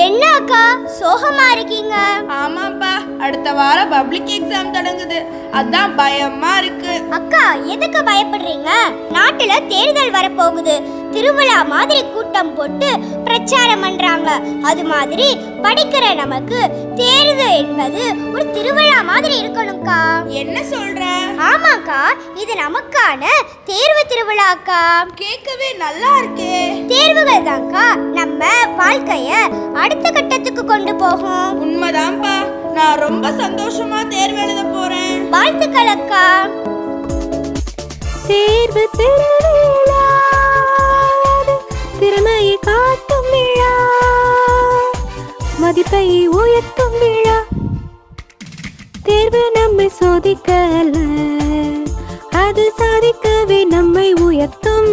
என்ன அக்கா சோகமா இருக்கீங்க? ஆமாப்பா, அடுத்த வாரம் பப்ளிக் எக்ஸாம் தொடங்குது, அதான் பயமா இருக்கு. அக்கா எதுக்கு பயப்படுறீங்க? நாட்டுல தேர்தல் வரப்போகுது. திருவிழா மாதிரி கூட்டம் போட்டு பிரச்சாரம் பண்றாங்க. அது மாதிரி படிக்கிற நமக்கு தேர்வு என்பது ஒரு திருவிழா மாதிரி இருக்கணும்க்கா. என்ன சொல்ற? ஆமாக்கா, இது நமக்கான தேர்வு திருவிழாக்கா. கேட்கவே நல்லா இருக்கே. தேர்வுகள் தான்க்கா நம்ம வாழ்க்கைய அடுத்த கட்டத்துக்கு கொண்டு போகும். உண்மைதான்ப்பா, நான் ரொம்ப சந்தோஷமா தேர்வு எழுத போறேன். வாழ்த்துக்கள் அக்கா. தேர்வு திருவிழா, திறமையை காட்டும் விழா, மதிப்பை உயர்த்தும் விழா. தேர்வு நம்மை சோதிக்க அல்ல, அது சாதிக்கவே நம்மை உயர்த்தும்.